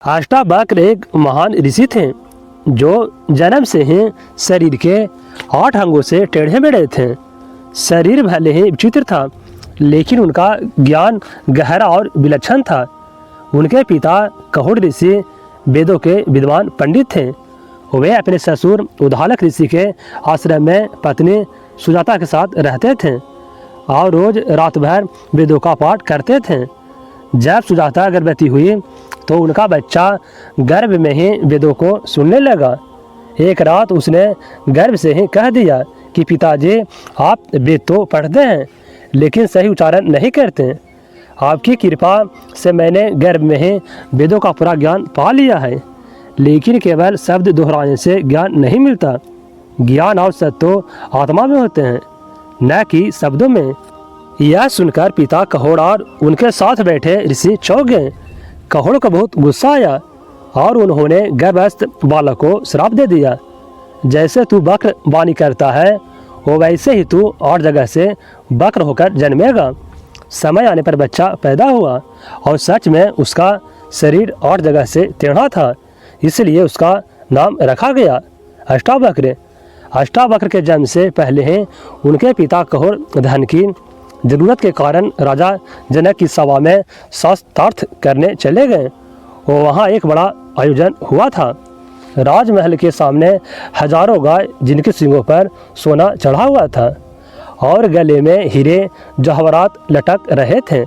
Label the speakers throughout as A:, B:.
A: अष्टावक्र एक महान ऋषि थे जो जन्म से ही शरीर के 8 अंगों से टेढ़े मेढ़े थे। शरीर भले ही विचित्र था, लेकिन उनका ज्ञान गहरा और विलक्षण था। उनके पिता कहुड़ ऋषि वेदों के विद्वान पंडित थे। वे अपने ससुर उद्दालक ऋषि के आश्रम में पत्नी सुजाता के साथ रहते थे और रोज रात भर वेदों का पाठ करते थे। जब सुजाता गर्भवती हुई तो उनका बच्चा गर्भ में ही वेदों को सुनने लगा। एक रात उसने गर्भ से ही कह दिया कि पिताजी, आप वेद तो पढ़ते हैं लेकिन सही उच्चारण नहीं करते। आपकी कृपा से मैंने गर्भ में ही वेदों का पूरा ज्ञान पा लिया है, लेकिन केवल शब्द दोहराने से ज्ञान नहीं मिलता। ज्ञान और सत्य तो आत्मा में होते हैं, न कि शब्दों में। यह सुनकर पिता कहोड़ और उनके साथ बैठे ऋषि चौंक गए। कहोड़ को बहुत गुस्सा आया और उन्होंने गर्भस्थ बालक को श्राप दे दिया। जैसे तू बक्र वाणी करता है, वो वैसे ही तू और जगह से बक्र होकर जन्मेगा। समय आने पर बच्चा पैदा हुआ और सच में उसका शरीर और जगह से टेढ़ा था, इसलिए उसका नाम रखा गया अष्टावक्र। अष्टावक्र के जन्म से पहले ही उनके पिता कहोड़ धन की जरूरत के कारण राजा जनक की सभा में शास्त्रार्थ करने चले गए। वहाँ एक बड़ा आयोजन हुआ था। राजमहल के सामने हजारों गाय जिनके सींगों पर सोना चढ़ा हुआ था और गले में हीरे जवाहरात लटक रहे थे।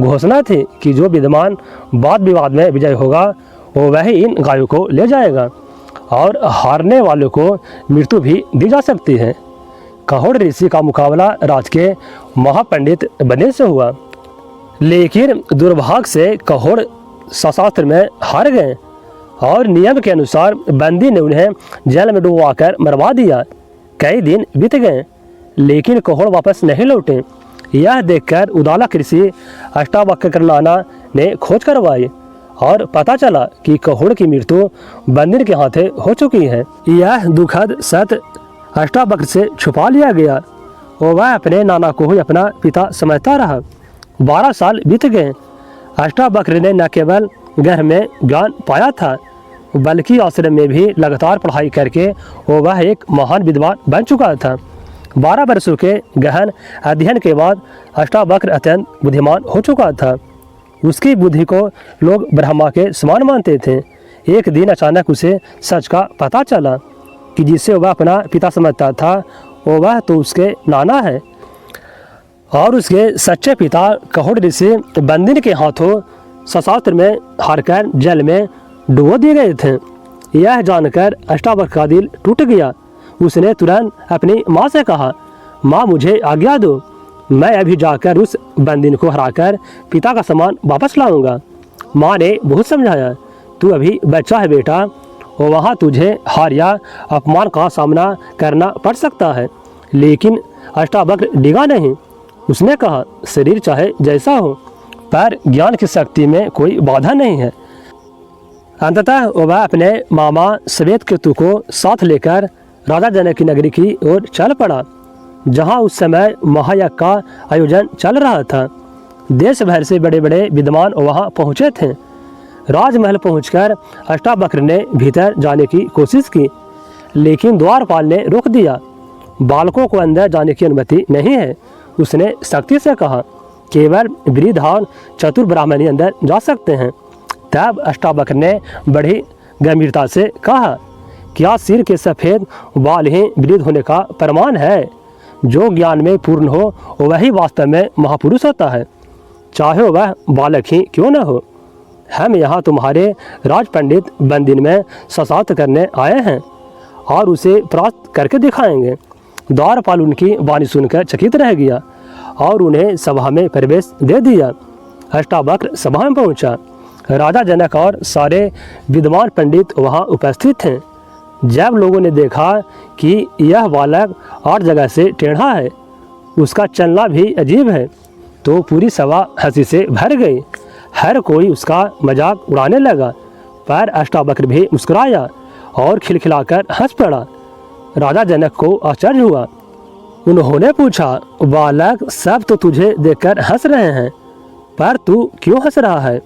A: घोषणा थी कि जो विद्वान वाद विवाद में विजय होगा वो वही इन गायों को ले जाएगा और हारने वालों को मृत्यु भी दी जा सकती है। कहोड़ ऋषि का मुकाबला राज के महापंडित बने से हुआ, लेकिन दुर्भाग्य से कहोड़ शास्त्र में हार गए और नियम के अनुसार बंदी ने उन्हें जेल में डुबवाकर मरवा दिया। कई दिन बीत गए लेकिन कहोड़ वापस नहीं लौटे। यह देखकर उद्दालक ऋषि अष्टावक्र नाना ने खोज करवाई और पता चला कि कहोड़ की मृत्यु बंदी के हाथे हो चुकी है। यह दुखद सत्य अष्टावक्र से छुपा लिया गया और वह अपने नाना को ही अपना पिता समझता रहा। 12 साल बीत गए। अष्टावक्र ने न केवल घर में ज्ञान पाया था, बल्कि आश्रम में भी लगातार पढ़ाई करके वह एक महान विद्वान बन चुका था। 12 वर्षों के गहन अध्ययन के बाद अष्टावक्र अत्यंत बुद्धिमान हो चुका था। उसकी बुद्धि को लोग ब्रह्मा के समान मानते थे। एक दिन अचानक उसे सच का पता चला कि जिसे वह अपना पिता समझता था वह तो उसके नाना है और उसके सच्चे पिता कहोड़ ऋषि बंदी के हाथों शास्त्र में हारकर जल में डुबो दिए गए थे। यह जानकर अष्टावक्र का दिल टूट गया। उसने तुरंत अपनी माँ से कहा, माँ मुझे आज्ञा दो, मैं अभी जाकर उस बंदी को हराकर पिता का सम्मान वापस लाऊंगा। माँ ने बहुत समझाया, तू अभी बच्चा है बेटा, और वहाँ तुझे हार या अपमान का सामना करना पड़ सकता है। लेकिन अष्टावक्र डिगा नहीं। उसने कहा, शरीर चाहे जैसा हो पर ज्ञान की शक्ति में कोई बाधा नहीं है। अंततः वह अपने मामा श्वेतकेतु को साथ लेकर राजा जनक की नगरी की ओर चल पड़ा, जहाँ उस समय महायज्ञ का आयोजन चल रहा था। देश भर से बड़े बड़े विद्वान वहाँ पहुँचे थे। राजमहल पहुंचकर अष्टावक्र ने भीतर जाने की कोशिश की, लेकिन द्वारपाल ने रोक दिया। बालकों को अंदर जाने की अनुमति नहीं है, उसने सख्ती से कहा। केवल वृद्ध और चतुर ब्राह्मण ही अंदर जा सकते हैं। तब अष्टावक्र ने बड़ी गंभीरता से कहा, क्या सिर के सफ़ेद बाल ही वृद्ध होने का प्रमाण है? जो ज्ञान में पूर्ण हो वही वास्तव में महापुरुष होता है, चाहे वह बालक ही क्यों न हो। हम यहाँ तुम्हारे राज पंडित बंदिन में शास्त्रार्थ करने आए हैं और उसे प्राप्त करके दिखाएंगे। द्वारपाल उनकी वाणी सुनकर चकित रह गया और उन्हें सभा में प्रवेश दे दिया। अष्टावक्र सभा में पहुँचा। राजा जनक और सारे विद्वान पंडित वहाँ उपस्थित थे। जब लोगों ने देखा कि यह बालक और जगह से टेढ़ा है, उसका चलना भी अजीब है, तो पूरी सभा हंसी से भर गई। हर कोई उसका मजाक उड़ाने लगा, पर अष्टावक्र भी मुस्कुराया और खिलखिलाकर हंस पड़ा। राजा जनक को आश्चर्य हुआ। उन्होंने पूछा, बालक, सब तो तुझे देखकर हंस रहे हैं, पर तू क्यों हंस रहा है?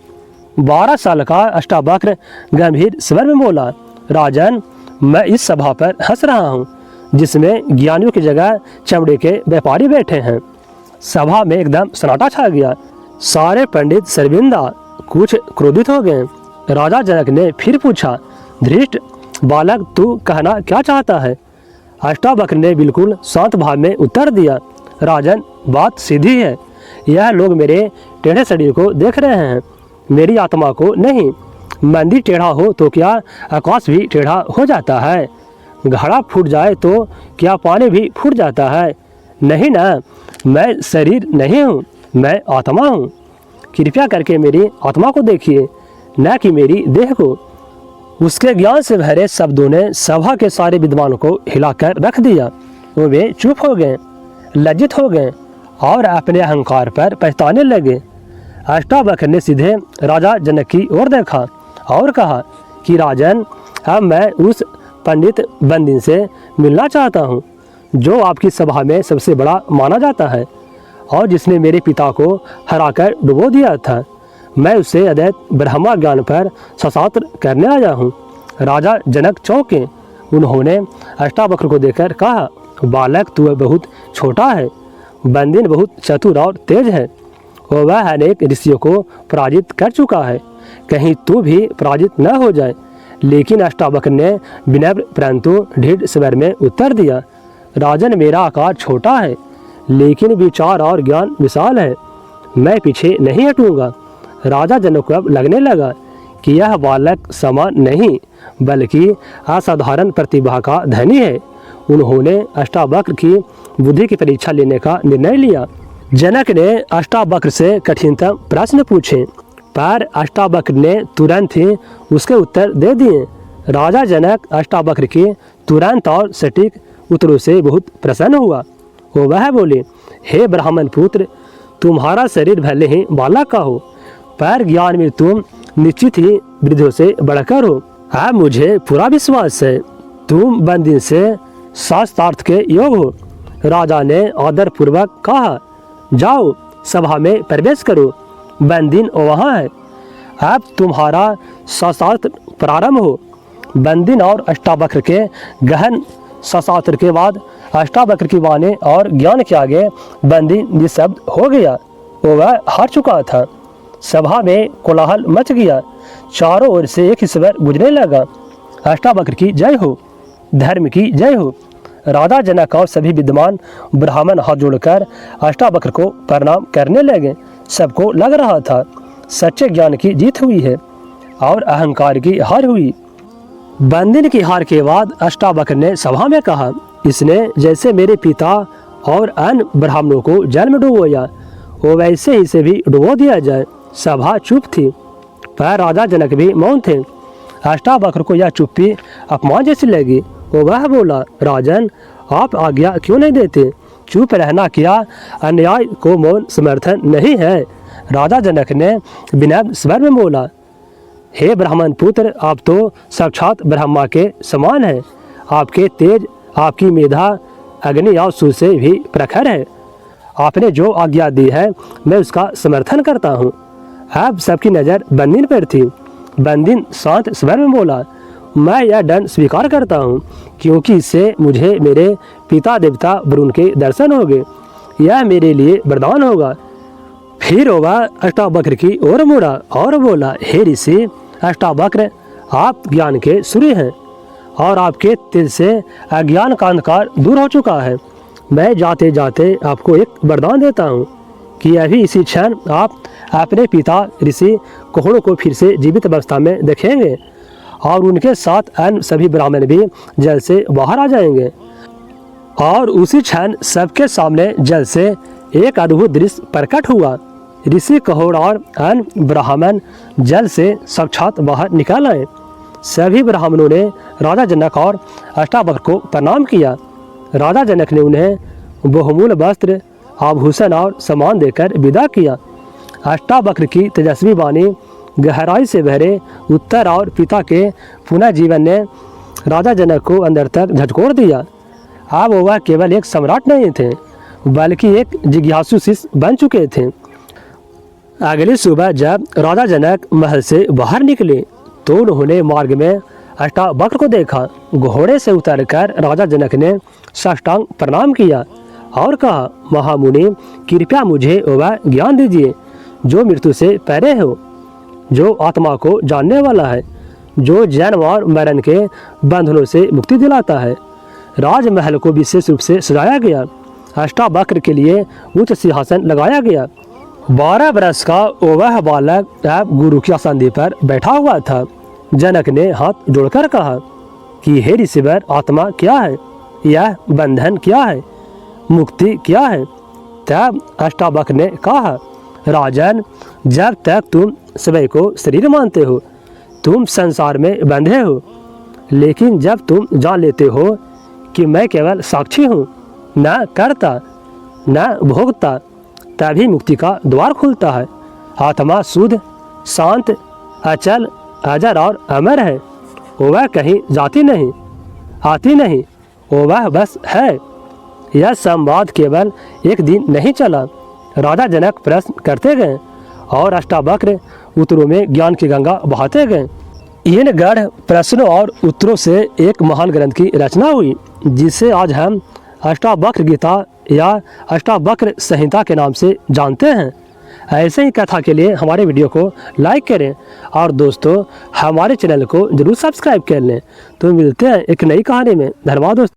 A: 12 साल का अष्टावक्र गंभीर स्वर में बोला, राजन, मैं इस सभा पर हंस रहा हूँ जिसमें ज्ञानियों की जगह चमड़े के व्यापारी बैठे हैं। सभा में एकदम सन्नाटा छा गया। सारे पंडित शर्मिंदा, कुछ क्रोधित हो गए। राजा जनक ने फिर पूछा, धृष्ट बालक, तू कहना क्या चाहता है? अष्टावक्र ने बिल्कुल शांत भाव में उत्तर दिया, राजन, बात सीधी है। यह लोग मेरे टेढ़े शरीर को देख रहे हैं, मेरी आत्मा को नहीं। मंदिर टेढ़ा हो तो क्या आकाश भी टेढ़ा हो जाता है? घड़ा फूट जाए तो क्या पानी भी फूट जाता है? नहीं ना, मैं शरीर नहीं हूँ, मैं आत्मा हूँ। कृपया करके मेरी आत्मा को देखिए, न कि मेरी देह को। उसके ज्ञान से भरे शब्दों ने सभा के सारे विद्वानों को हिलाकर रख दिया। वे चुप हो गए, लज्जित हो गए और अपने अहंकार पर पछताने लगे। अष्टावक्र ने सीधे राजा जनक की ओर देखा और कहा कि राजन, अब मैं उस पंडित बंदिन से मिलना चाहता हूँ जो आपकी सभा में सबसे बड़ा माना जाता है और जिसने मेरे पिता को हराकर डुबो दिया था। मैं उससे अद्वैत ब्रह्मा ज्ञान पर शास्त्र करने आया हूँ। राजा जनक चौंके। उन्होंने अष्टावक्र को देखकर कहा, बालक, तू बहुत छोटा है, बंदिन बहुत चतुर और तेज है और वह अनेक ऋषियों को पराजित कर चुका है, कहीं तू भी पराजित न हो जाए। लेकिन अष्टावक्र ने विनम्र परंतु दृढ़ स्वर में उत्तर दिया, राजन, मेरा आकार छोटा है लेकिन विचार और ज्ञान विशाल है, मैं पीछे नहीं हटूंगा। राजा जनक को अब लगने लगा कि यह बालक समान नहीं बल्कि असाधारण प्रतिभा का धनी है। उन्होंने अष्टावक्र की बुद्धि की परीक्षा लेने का निर्णय लिया। जनक ने अष्टावक्र से कठिनतम प्रश्न पूछे, पर अष्टावक्र ने तुरंत ही उसके उत्तर दे दिए। राजा जनक अष्टावक्र के तुरंत और सटीक उत्तरों से बहुत प्रसन्न हुआ। वह बोले, हे ब्राह्मण पुत्र, तुम्हारा शरीर भले ही बालक का हो पर ज्ञान में तुम निश्चित ही वृद्धों से बढ़कर हो। अब मुझे पूरा विश्वास है तुम बंदिन से शास्त्रार्थ के योग हो। राजा ने आदर पूर्वक कहा, जाओ सभा में प्रवेश करो, बंदिन वहाँ है। अब तुम्हारा शास्त्रार्थ प्रारंभ हो। बंदिन और अष्टावक्र के गहन शास्त्रार्थ के बाद अष्टावक्र की वाणी और ज्ञान के आगे बंदिन निशब्द हो गया। वह हार चुका था। सभा में कोलाहल मच गया। चारों ओर से एक ही स्वर गुजरने लगा, अष्टावक्र की जय हो, धर्म की जय हो। राजा जनक और सभी विद्वान ब्राह्मण हाथ जोड़कर अष्टावक्र को प्रणाम करने लगे। सबको लग रहा था सच्चे ज्ञान की जीत हुई है और अहंकार की हार हुई। बंदिन की हार के बाद अष्टावक्र ने सभा में कहा, इसने जैसे मेरे पिता और अन्य ब्राह्मणों को जल में डुबोया, वो वैसे ही से भी डुबो दिया जाए। सभा चुप थी, पर राजा जनक भी मौन थे। अष्टावक्र को यह चुप्पी अपमान जैसी लगी। वह बोला, राजन, आप आज्ञा क्यों नहीं देते? चुप रहना क्या अन्याय को मौन समर्थन नहीं है? राजा जनक ने विनम्र स्वर में बोला, हे ब्राह्मण पुत्र, आप तो साक्षात ब्रह्मा के समान है। आपके तेज, आपकी मेधा अग्नि और सूर्य से भी प्रखर है। आपने जो आज्ञा दी है मैं उसका समर्थन करता हूँ। अब सबकी नज़र बंदिन पर थी। बंदिन शांत स्वर में बोला, मैं यह दंड स्वीकार करता हूँ क्योंकि इससे मुझे मेरे पिता देवता वरुण के दर्शन होंगे। यह मेरे लिए वरदान होगा। फिर वह अष्टावक्र की ओर मुड़ा और बोला, हे ऋषि अष्टावक्र, आप ज्ञान के सूर्य हैं और आपके तिल से अज्ञान का अंधकार दूर हो चुका है। मैं जाते जाते आपको एक वरदान देता हूँ कि अभी इसी क्षण आप अपने पिता ऋषि कोहड़ों को फिर से जीवित अवस्था में देखेंगे और उनके साथ अन्य सभी ब्राह्मण भी जल से बाहर आ जाएंगे और उसी क्षण सबके सामने जल से एक अद्भुत दृश्य प्रकट हुआ। ऋषि कहोड़ और अन्य ब्राह्मण जल से साक्षात बाहर निकल आए। सभी ब्राह्मणों ने राजा जनक और अष्टावक्र को प्रणाम किया। राजा जनक ने उन्हें बहुमूल्य वस्त्र, आभूषण और सम्मान देकर विदा किया। अष्टावक्र की तेजस्वी वाणी, गहराई से भरे उत्तर और पिता के पुनः जीवन ने राजा जनक को अंदर तक झकझोर दिया। अब वह केवल एक सम्राट नहीं थे बल्कि एक जिज्ञासु शिष्य बन चुके थे। अगली सुबह जब राजा जनक महल से बाहर निकले तो उन्होंने मार्ग में अष्टावक्र को देखा। घोड़े से उतरकर राजा जनक ने साष्टांग प्रणाम किया और कहा, महामुनि कृपया मुझे वह ज्ञान दीजिए जो मृत्यु से परे हो, जो आत्मा को जानने वाला है, जो जन्म और मरण के बंधनों से मुक्ति दिलाता है। राजमहल को विशेष रूप से सजाया गया। अष्टावक्र के लिए उच्च सिंहासन लगाया गया। 12 वर्ष का वह बालक अब गुरु की आसंदी पर बैठा हुआ था। जनक ने हाथ जोड़कर कहा कि हे ऋषिवर, आत्मा क्या है, यह बंधन क्या है, मुक्ति क्या है। तब अष्टावक्र ने कहा, राजन, जब तक तुम स्वयं को शरीर मानते हो तुम संसार में बंधे हो, लेकिन जब तुम जान लेते हो कि मैं केवल साक्षी हूँ, न करता न भोगता, तभी मुक्ति का द्वार खुलता है। आत्मा शुद्ध, शांत, अचल, अजर और अमर है। वह कहीं जाती नहीं, आती नहीं, वह बस है। यह संवाद केवल एक दिन नहीं चला। राजा जनक प्रश्न करते गए और अष्टावक्र उत्तरों में ज्ञान की गंगा बहाते गए। इन गढ़ प्रश्नों और उत्तरों से एक महान ग्रंथ की रचना हुई, जिसे आज हम अष्टावक्र गीता या अष्टावक्र संहिता के नाम से जानते हैं। ऐसे ही कथा के लिए हमारे वीडियो को लाइक करें और दोस्तों हमारे चैनल को जरूर सब्सक्राइब कर लें। तो मिलते हैं एक नई कहानी में। धन्यवाद दोस्तों।